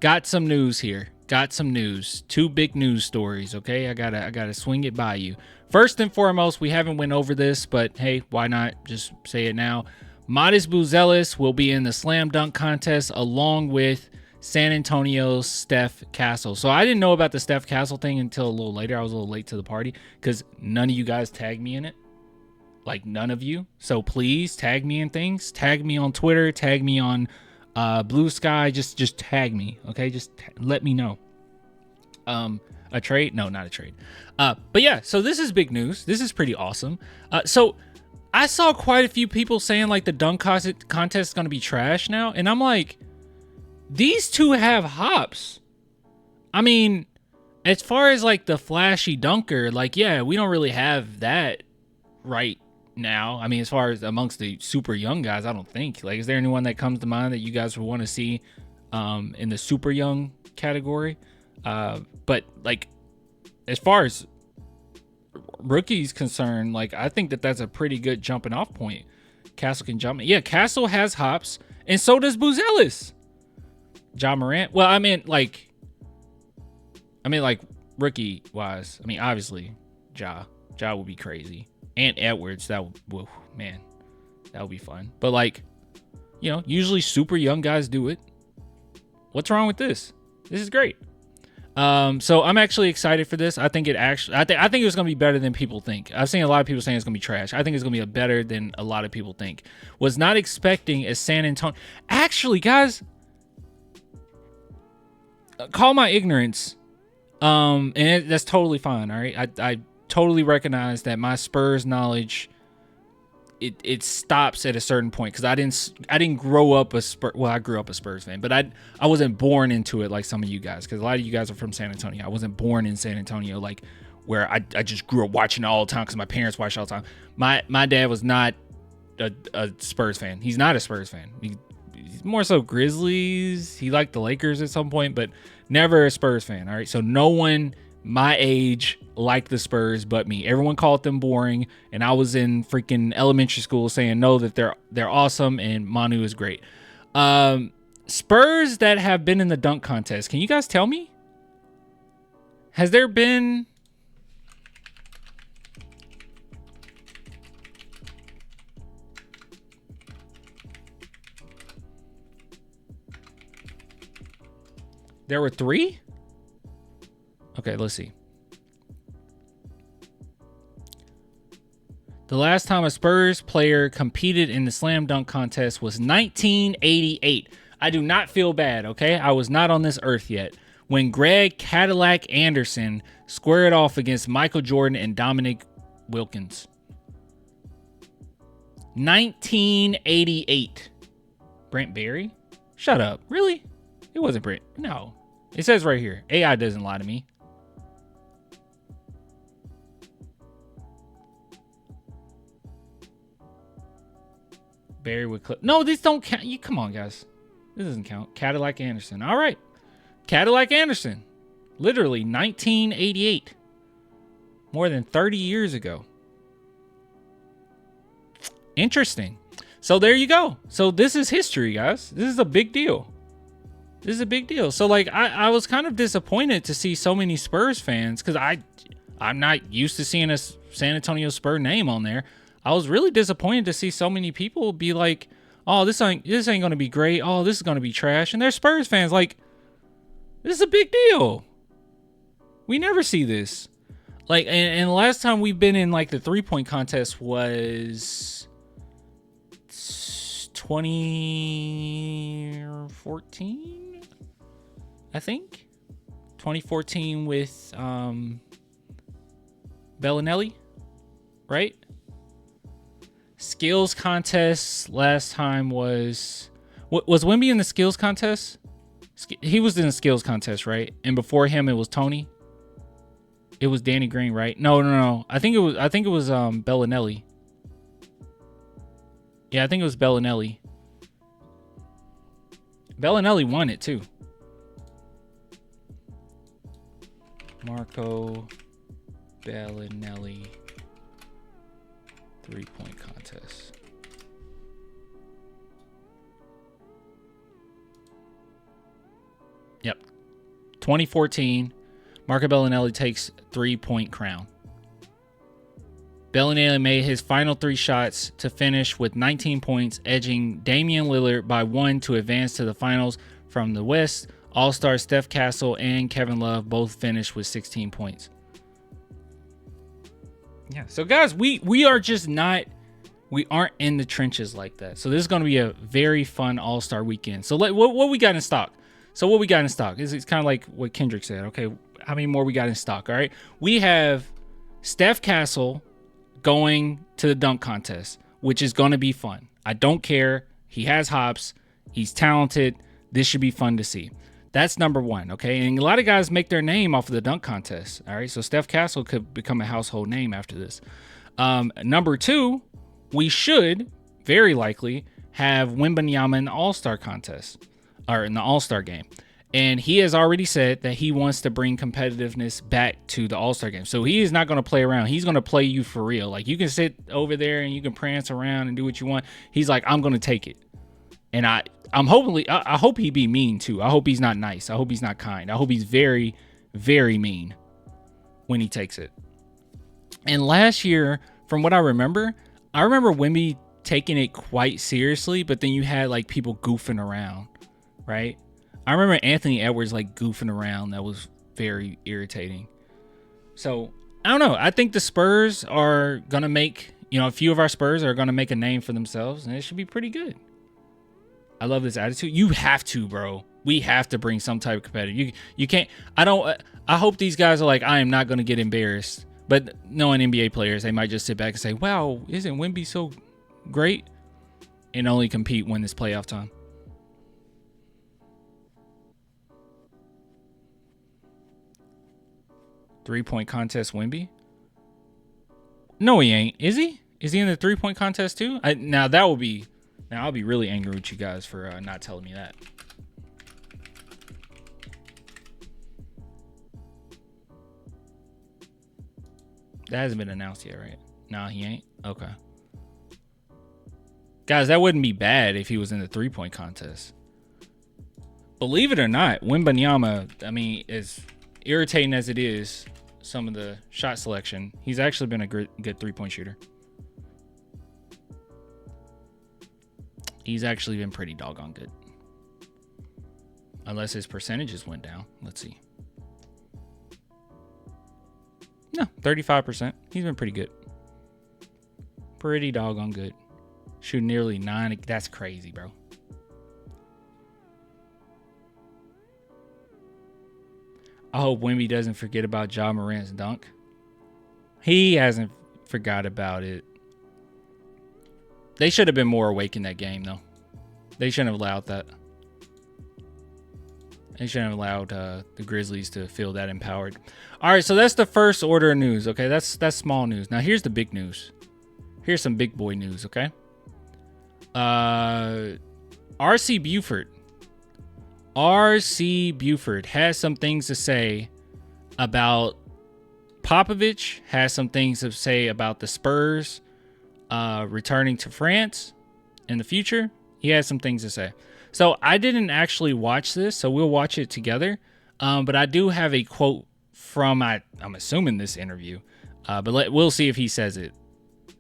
got some news here. Got some news. Two big news stories, okay? I gotta swing it by you. First and foremost, we haven't went over this, but hey, why not just say it now? Modest Buzelis will be in the slam dunk contest along with San Antonio's Steph Castle. So I didn't know about the Steph Castle thing until a little later. I was a little late to the party because none of you guys tagged me in it. Like, none of you. So please tag me in things. Tag me on Twitter. Tag me on Blue Sky. Just tag me, okay? Just let me know. A trade? No, not a trade. But yeah, so this is big news. This is pretty awesome. So I saw quite a few people saying like the dunk contest is going to be trash now. And I'm like, these two have hops. I mean, as far as like the flashy dunker, like, yeah, we don't really have that right now. I mean, as far as amongst the super young guys, I don't think. Like, is there anyone that comes to mind that you guys would want to see in the super young category? But like, as far as rookies concerned, like, I think that that's a pretty good jumping off point. Castle can jump. Yeah, Castle has hops, and so does Buzelis. Ja Morant. Well, I mean, like rookie wise. I mean, obviously, Ja would be crazy, and Edwards. That would, man, that would be fun. But like, you know, usually super young guys do it. What's wrong with this? This is great. So I'm actually excited for this. I think it actually, I think it's going to be better than people think. I've seen a lot of people saying it's going to be trash. I think it's going to be better than a lot of people think. Was not expecting a San Antonio. Actually, guys, call my ignorance. That's totally fine. All right. I totally recognize that my Spurs knowledge, it stops at a certain point, because I didn't grow up a Spurs. Well, I grew up a Spurs fan, but I wasn't born into it like some of you guys, because a lot of you guys are from San Antonio. I wasn't born in San Antonio, like where I just grew up watching it all the time because my parents watched it all the time. My dad was not a Spurs fan. He's not a Spurs fan. He's more so Grizzlies. He liked the Lakers at some point, but never a Spurs fan. All right, so no one my age liked the Spurs but me. Everyone called them boring, and I was in freaking elementary school saying no, that they're awesome and Manu is great. Spurs that have been in the dunk contest, can you guys tell me? Has there been There were 3? Okay, let's see. The last time a Spurs player competed in the slam dunk contest was 1988. I do not feel bad, okay? I was not on this earth yet when Greg Cadillac Anderson squared off against Michael Jordan and Dominique Wilkins. 1988. Brent Barry? Shut up. Really? It wasn't Brent. No. It says right here. AI doesn't lie to me. Barry would clip. No, these don't count. You come on, guys. This doesn't count. Cadillac Anderson. All right. Cadillac Anderson. Literally 1988. More than 30 years ago. Interesting. So there you go. So this is history, guys. This is a big deal. This is a big deal. So like I was kind of disappointed to see so many Spurs fans, because I'm not used to seeing a San Antonio Spur name on there. I was really disappointed to see so many people be like, "Oh, this ain't going to be great. Oh, this is going to be trash." And they're Spurs fans. Like, this is a big deal. We never see this. Like, and the last time we've been in like the 3-point contest was 2014, I think. 2014 with Bellinelli, right? Skills contest last time was Wemby in the skills contest? He was in the skills contest, right? And before him it was Tony. It was Danny Green, right? No. I think it was Bellinelli. Yeah, I think it was Bellinelli. Bellinelli won it too. Marco Bellinelli 3-point contest. Yep. 2014, Marco Bellinelli takes 3-point crown. Bellinelli made his final 3 shots to finish with 19 points, edging Damian Lillard by 1 to advance to the finals. From the West, All-Star Steph Castle and Kevin Love both finished with 16 points. Yeah, so guys, we are just not, we aren't in the trenches like that. So this is going to be a very fun All-Star weekend. So what we got in stock? So what we got in stock is, it's kind of like what Kendrick said. Okay, how many more we got in stock? All right, we have Steph Castle going to the dunk contest, which is going to be fun. I don't care. He has hops. He's talented. This should be fun to see. That's number 1, okay? And a lot of guys make their name off of the dunk contest, all right? So Steph Castle could become a household name after this. Number 2, we should, very likely, have Wembanyama in the All-Star contest, or in the All-Star game. And he has already said that he wants to bring competitiveness back to the All-Star game. So he is not going to play around. He's going to play you for real. Like, you can sit over there and you can prance around and do what you want. He's like, I'm going to take it. And I hope he be mean too. I hope he's not nice. I hope he's not kind. I hope he's very, very mean when he takes it. And last year, from what I remember Wemby taking it quite seriously, but then you had like people goofing around, right? I remember Anthony Edwards like goofing around. That was very irritating. So I don't know. I think the Spurs are going to make, a few of our Spurs are going to make a name for themselves, and it should be pretty good. I love this attitude. You have to, bro. We have to bring some type of competitive. You can't. I hope these guys are like, I am not going to get embarrassed. But knowing NBA players, they might just sit back and say, wow, isn't Wemby so great? And only compete when it's playoff time. Three-point contest Wemby? No, he ain't. Is he? Is he in the three-point contest too? Now, I'll be really angry with you guys for not telling me that. That hasn't been announced yet, right? No, he ain't? Okay. Guys, that wouldn't be bad if he was in the three-point contest. Believe it or not, Wembanyama, as irritating as it is, some of the shot selection, he's actually been a good three-point shooter. He's actually been pretty doggone good. Unless his percentages went down. Let's see. No, 35%. He's been pretty good. Pretty doggone good. Shooting nearly 9. That's crazy, bro. I hope Wemby doesn't forget about Ja Morant's dunk. He hasn't forgot about it. They should have been more awake in that game, though. They shouldn't have allowed that. They shouldn't have allowed the Grizzlies to feel that empowered. All right, so that's the first order of news, okay? That's small news. Now, here's the big news. Here's some big boy news, okay? R.C. Buford. R.C. Buford has some things to say about Popovich, has some things to say about the Spurs returning to France in the future. He has some things to say. So I didn't actually watch this, so we'll watch it together. But I do have a quote from, I'm assuming, this interview. But we'll see if he says it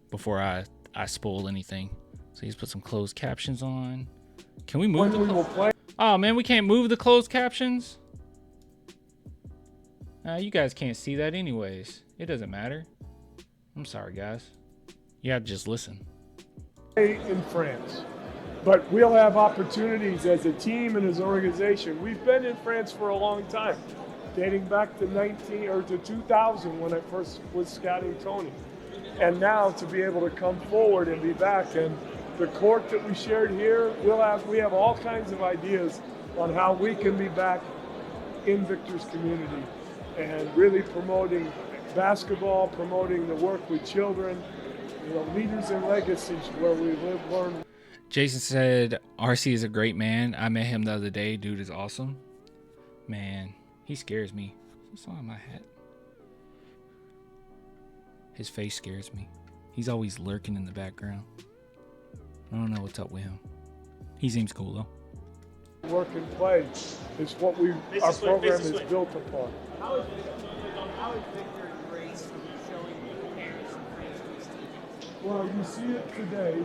before I spoil anything. So he's put some closed captions on. Can we move the... Oh, man, we can't move the closed captions? You guys can't see that anyways. It doesn't matter. I'm sorry, guys. You have to just listen. In France, but we'll have opportunities as a team and as an organization. We've been in France for a long time, dating back to 2000 when I first was scouting Tony. And now to be able to come forward and be back, and the court that we shared here, we have all kinds of ideas on how we can be back in Victor's community and really promoting basketball, promoting the work with children, leaders and legacies where we live, learn. Jason said, RC is a great man. I met him the other day. Dude is awesome. Man, he scares me. What's on my hat? His face scares me. He's always lurking in the background. I don't know what's up with him. He seems cool, though. Work and play is what our program is built upon. How is Victor embraced showing the parents and friends of his teammates? Well, you see it today.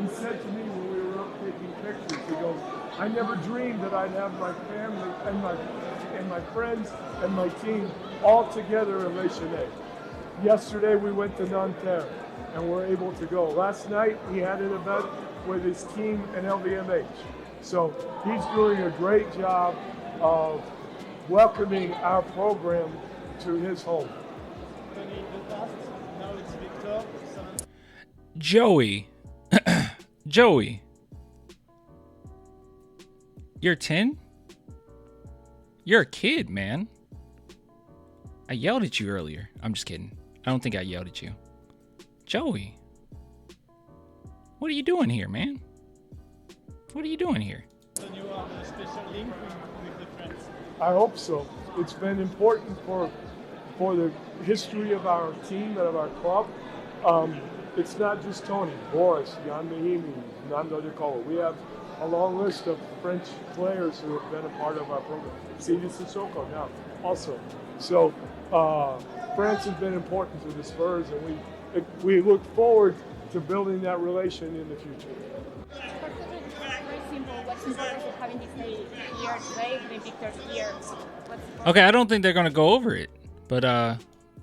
He said to me when we were up taking pictures, he goes, I never dreamed that I'd have my family and my friends and my team all together in Le Chenet. Yesterday we went to Nanterre and were able to go. Last night he had an event with his team in LVMH. So he's doing a great job of welcoming our program to his home. Now it's Victor. Joey. Joey. You're 10? You're a kid, man. I yelled at you earlier. I'm just kidding. I don't think I yelled at you. Joey. What are you doing here, man? What are you doing here? So you have a special link with the friends. I hope so. It's been important for the history of our team and of our club. It's not just Tony, Boris, Jan Mahimi, Nando De Colo. We have a long list of French players who have been a part of our program. Sidi Sissoko now also. So France has been important to the Spurs, and we look forward to building that relation in the future. Very simple. What's important for having this day here today with Victor's here? Okay, I don't think they're going to go over it, but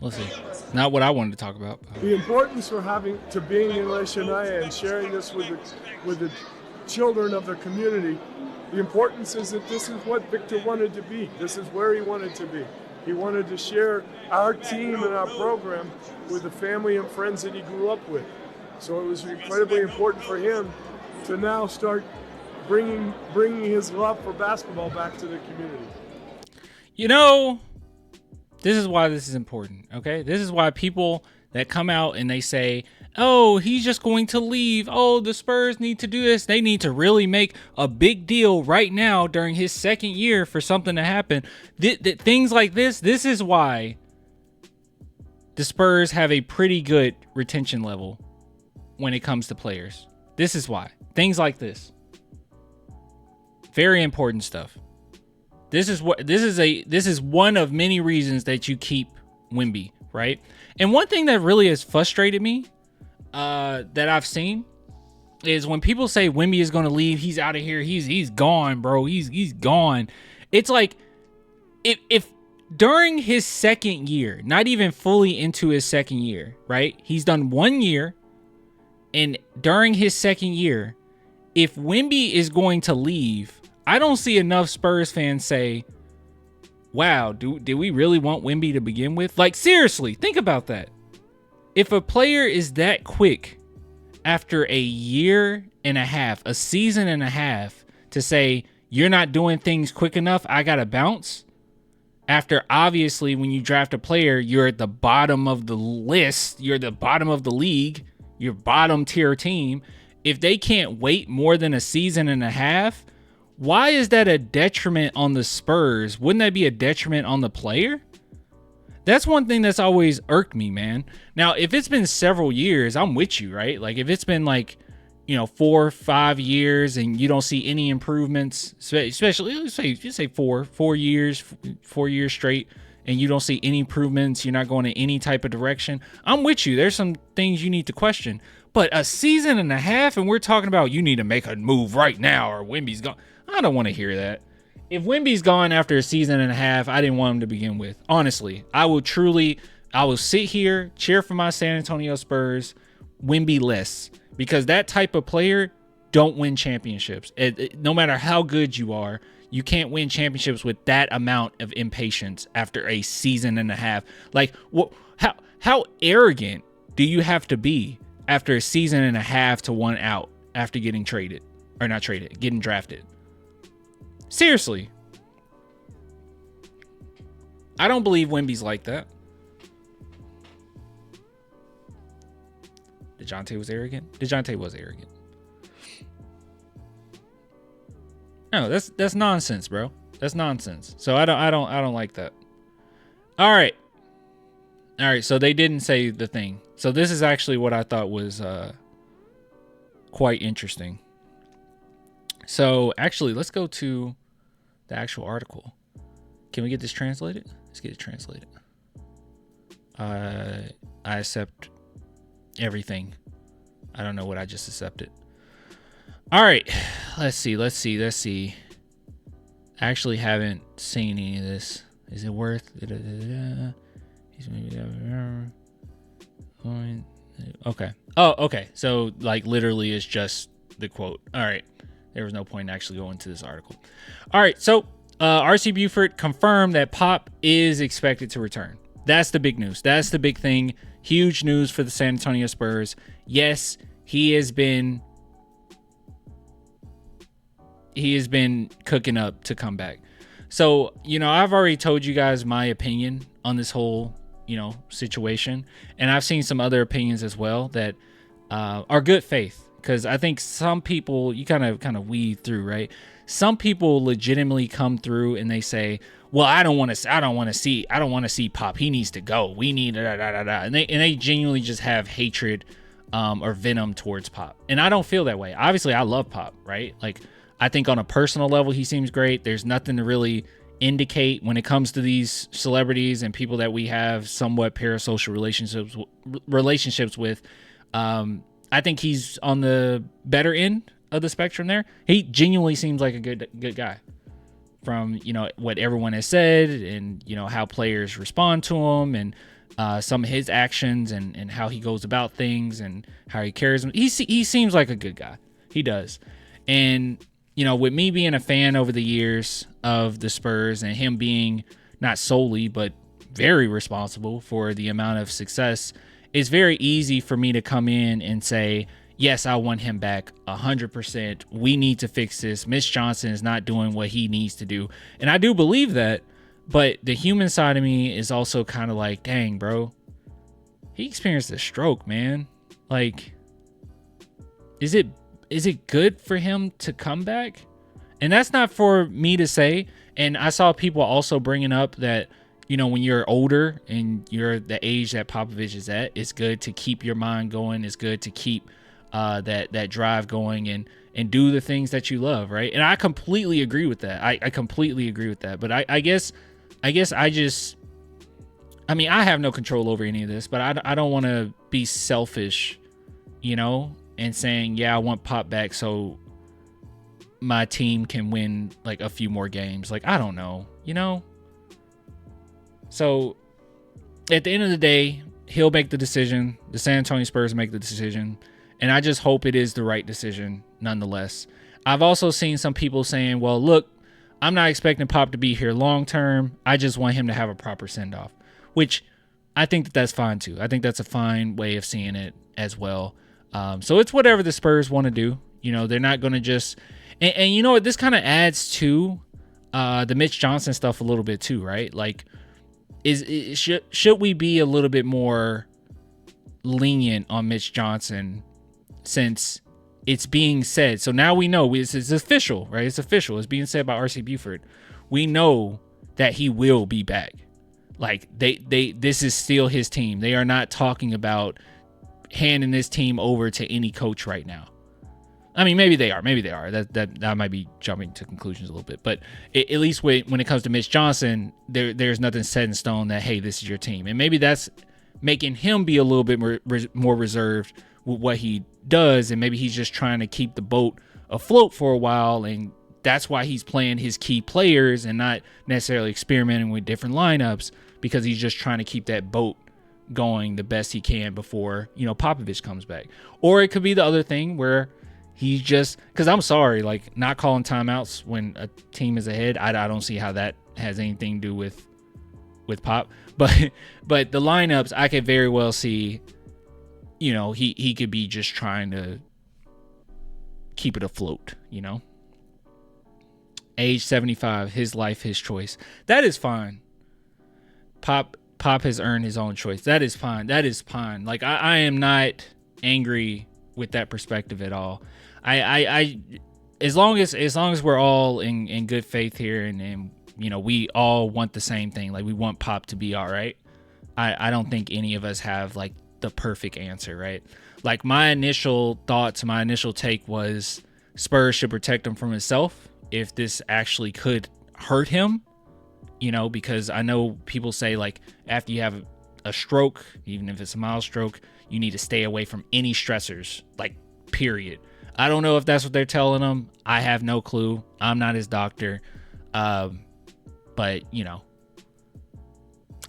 let's see. Not what I wanted to talk about. The importance for being in Le Chenet and sharing this with the children of the community, the importance is that this is what Victor wanted to be. This is where he wanted to be. He wanted to share our team and our program with the family and friends that he grew up with. So it was incredibly important for him to now start bringing his love for basketball back to the community. You know, this is why this is important, okay? This is why people that come out and they say, oh, he's just going to leave. Oh, the Spurs need to do this. They need to really make a big deal right now during his second year for something to happen. Things like this is why the Spurs have a pretty good retention level when it comes to players. This is why. Things like this. Very important stuff. This is one of many reasons that you keep Wemby, right? And one thing that really has frustrated me that I've seen is when people say Wemby is going to leave, he's out of here, he's gone, bro. He's gone. It's like if during his second year, not even fully into his second year, right? He's done 1 year, and during his second year, if Wemby is going to leave, I don't see enough Spurs fans say, wow, did we really want Wemby to begin with? Like, seriously, think about that. If a player is that quick after a year and a half, a season and a half, to say, you're not doing things quick enough, I got to bounce. After, obviously, when you draft a player, you're at the bottom of the list. You're the bottom of the league. Your bottom tier team. If they can't wait more than a season and a half, why is that a detriment on the Spurs? Wouldn't that be a detriment on the player? That's one thing that's always irked me, man. Now, if it's been several years, I'm with you, right? Like, if it's been like, 4 or 5 years and you don't see any improvements, especially, let's say 4 years straight, and you don't see any improvements, you're not going in any type of direction, I'm with you. There's some things you need to question. But a season and a half, and we're talking about you need to make a move right now or Wemby's gone. I don't want to hear that. If Wemby's gone after a season and a half, I didn't want him to begin with. Honestly, I will sit here, cheer for my San Antonio Spurs, Wemby less. Because that type of player don't win championships. No matter how good you are, you can't win championships with that amount of impatience after a season and a half. Like, how arrogant do you have to be after a season and a half to want out after getting traded? Or not traded, getting drafted? Seriously. I don't believe Wemby's like that. DeJounte was arrogant? DeJounte was arrogant. No, that's nonsense, bro. That's nonsense. So I don't like that. All right, so they didn't say the thing. So this is actually what I thought was quite interesting. So actually, let's go to the actual article. Can we get this translated? Let's get it translated. I accept everything. I don't know what I just accepted. All right, let's see. I actually haven't seen any of this. Is it worth? Okay. Oh, okay. So like literally it's just the quote. All right. There was no point in actually going to this article. All right. So RC Buford confirmed that Pop is expected to return. That's the big news. That's the big thing. Huge news for the San Antonio Spurs. Yes, he has been cooking up to come back. So, I've already told you guys my opinion on this whole, situation. And I've seen some other opinions as well that are good faith. Because I think some people, you kind of weed through, right? Some people legitimately come through and they say, well, I don't want to see Pop. He needs to go. We need da, da, da, da. And they genuinely just have hatred or venom towards Pop. And I don't feel that way. Obviously, I love Pop, right? Like, I think on a personal level, he seems great. There's nothing to really indicate when it comes to these celebrities and people that we have somewhat parasocial relationships with. I think he's on the better end of the spectrum there. He genuinely seems like a good guy from, what everyone has said and, how players respond to him and some of his actions and how he goes about things and how he carries them. He seems like a good guy. He does. And, with me being a fan over the years of the Spurs and him being not solely, but very responsible for the amount of success, it's very easy for me to come in and say, yes, I want him back 100%. We need to fix this. Mitch Johnson is not doing what he needs to do. And I do believe that, but the human side of me is also kind of like, dang, bro, he experienced a stroke, man. Like, is it good for him to come back? And that's not for me to say. And I saw people also bringing up that, when you're older and you're the age that Popovich is at, it's good to keep your mind going. It's good to keep that drive going and do the things that you love, right? And I completely agree with that. I completely agree with that. But I guess I have no control over any of this, but I don't want to be selfish, and saying, yeah, I want Pop back so my team can win like a few more games. Like, I don't know, So at the end of the day, he'll make the decision. The San Antonio Spurs make the decision. And I just hope it is the right decision nonetheless. I've also seen some people saying, well, look, I'm not expecting Pop to be here long term. I just want him to have a proper send-off, which I think that's fine too. I think that's a fine way of seeing it as well. So it's whatever the Spurs want to do. They're not going to just... And you know what? This kind of adds to the Mitch Johnson stuff a little bit too, right? Like, should we be a little bit more lenient on Mitch Johnson since it's being said? So now we know it's official, right? It's official. It's being said by RC Buford. We know that he will be back. Like this is still his team. They are not talking about handing this team over to any coach right now. I mean, maybe they are. That might be jumping to conclusions a little bit, but at least when it comes to Mitch Johnson, there's nothing set in stone that, hey, this is your team. And maybe that's making him be a little bit more reserved with what he does. And maybe he's just trying to keep the boat afloat for a while. And that's why he's playing his key players and not necessarily experimenting with different lineups, because he's just trying to keep that boat going the best he can before, Popovich comes back. Or it could be the other thing where he's just, because I'm sorry, like, not calling timeouts when a team is ahead, I don't see how that has anything to do with Pop. But the lineups, I could very well see, he could be just trying to keep it afloat, Age 75, his life, his choice. That is fine. Pop has earned his own choice. That is fine. Like, I am not angry with that perspective at all. I as long as we're all in good faith here and we all want the same thing, like we want Pop to be all right. I don't think any of us have like the perfect answer, right? Like, my initial thoughts, my initial take was Spurs should protect him from himself if this actually could hurt him, because I know people say, like, after you have a stroke, even if it's a mild stroke, you need to stay away from any stressors, like, period. I don't know if that's what they're telling him. I have no clue. I'm not his doctor. But,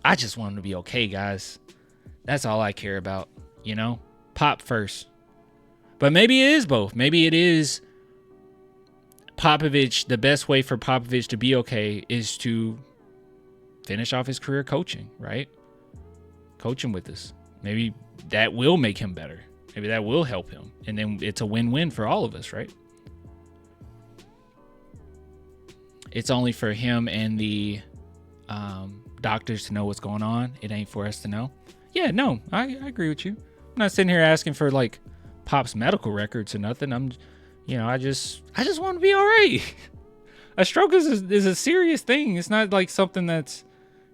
I just want him to be okay, guys. That's all I care about, Pop first. But maybe it is both. Maybe it is Popovich. The best way for Popovich to be okay is to finish off his career coaching, right? Coaching with us. Maybe that will make him better. Maybe that will help him. And then it's a win-win for all of us, right? It's only for him and the doctors to know what's going on. It ain't for us to know. Yeah, no, I agree with you. I'm not sitting here asking for, like, Pop's medical records or nothing. I just want to be all right. A stroke is a serious thing. It's not like something that's,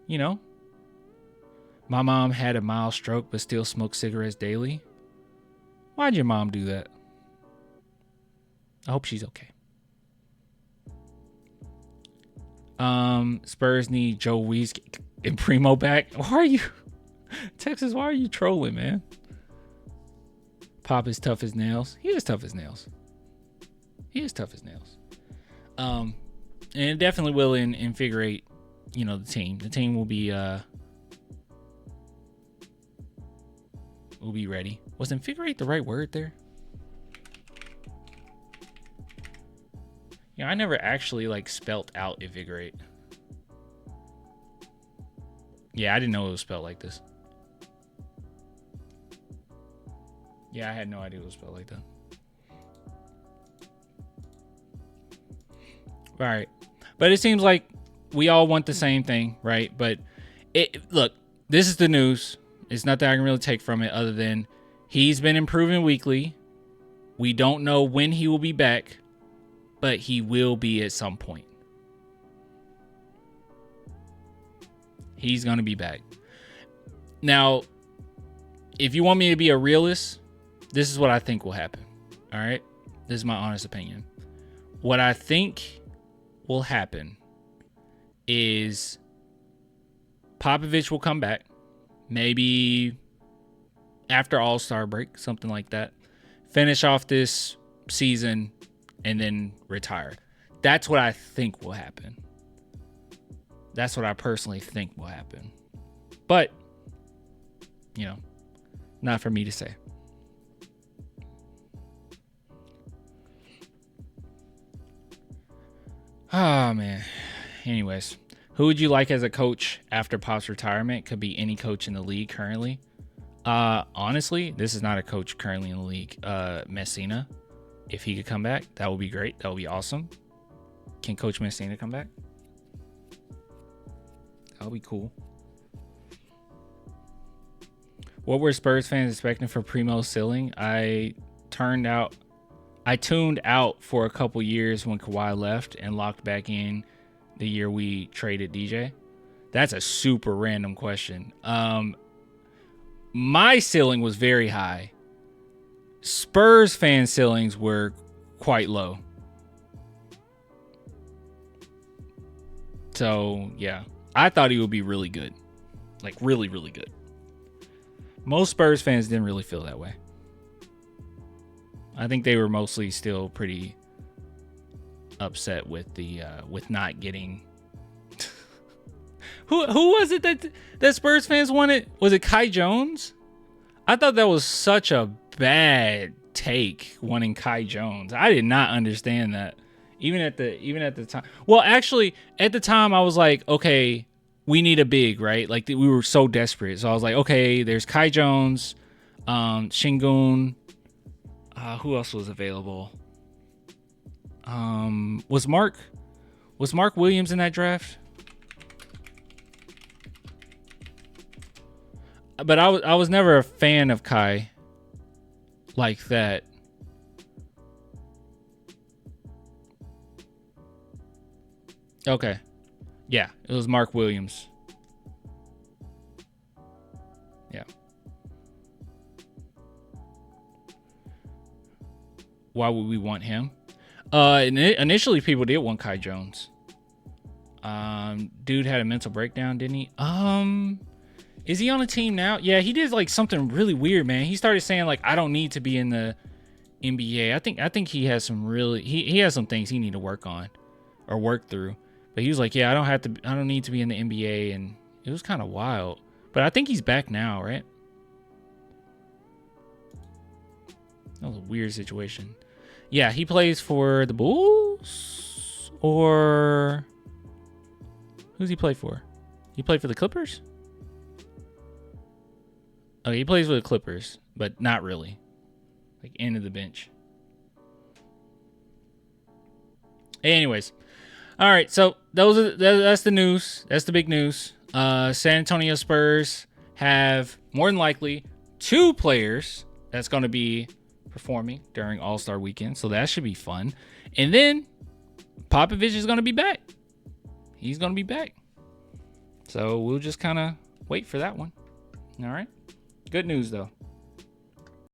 my mom had a mild stroke but still smoked cigarettes daily. Why'd your mom do that? I hope she's okay. Spurs need Joe Weese and Primo back. Why are you, Texas? Why are you trolling, man? Pop is tough as nails. He is tough as nails. And it definitely will invigorate, the team. The team will be ready. Was invigorate the right word there? I never actually, like, spelt out invigorate. Yeah, I didn't know it was spelled like this. Yeah, I had no idea it was spelled like that. All right. But it seems like we all want the same thing, right? But look, this is the news. It's nothing I can really take from it other than he's been improving weekly. We don't know when he will be back, but he will be at some point. He's going to be back. Now, if you want me to be a realist, this is what I think will happen. All right? This is my honest opinion. What I think will happen is Popovich will come back. Maybe after All-Star break, something like that. Finish off this season and then retire. That's what I think will happen. That's what I personally think will happen. But, not for me to say. Oh, man. Anyways, who would you like as a coach after Pop's retirement? Could be any coach in the league currently. Honestly, this is not a coach currently in the league. Messina, if he could come back, that would be great. That would be awesome. Can Coach Messina come back? That would be cool. What were Spurs fans expecting for Primo's ceiling? I tuned out for a couple years when Kawhi left and locked back in the year we traded DJ. That's a super random question. My ceiling was very high. Spurs fan ceilings were quite low. So, yeah. I thought he would be really good. Like, really, really good. Most Spurs fans didn't really feel that way. I think they were mostly still pretty upset with the with not getting. Who was it that Spurs fans wanted? Was it Kai Jones? I thought that was such a bad take, wanting Kai Jones. I did not understand that. Even at the time. Well, actually, at the time I was like, okay, we need a big, right? Like, we were so desperate. So I was like, okay, there's Kai Jones, Şengün. Who else was available? Was Mark Williams in that draft? But I was never a fan of Kai like that. Okay. Yeah, it was Mark Williams. Yeah. Why would we want him? Initially people did want Kai Jones. Dude had a mental breakdown, didn't he? Is he on a team now? Yeah, he did like something really weird, man. He started saying like, I don't need to be in the NBA. I think he has some really, he has some things he need to work on or work through. But he was like, yeah, I don't need to be in the NBA. And it was kind of wild. But I think he's back now, right? That was a weird situation. Yeah, he plays for the Bulls or who's he play for? He played for the Clippers? Oh, he plays for the Clippers, but not really. Like end of the bench. Anyways. All right, so that's the news. That's the big news. San Antonio Spurs have more than likely 2 players that's going to be performing during All-Star Weekend, so that should be fun. And then Popovich is going to be back. He's going to be back. So we'll just kind of wait for that one. All right. Good news, though.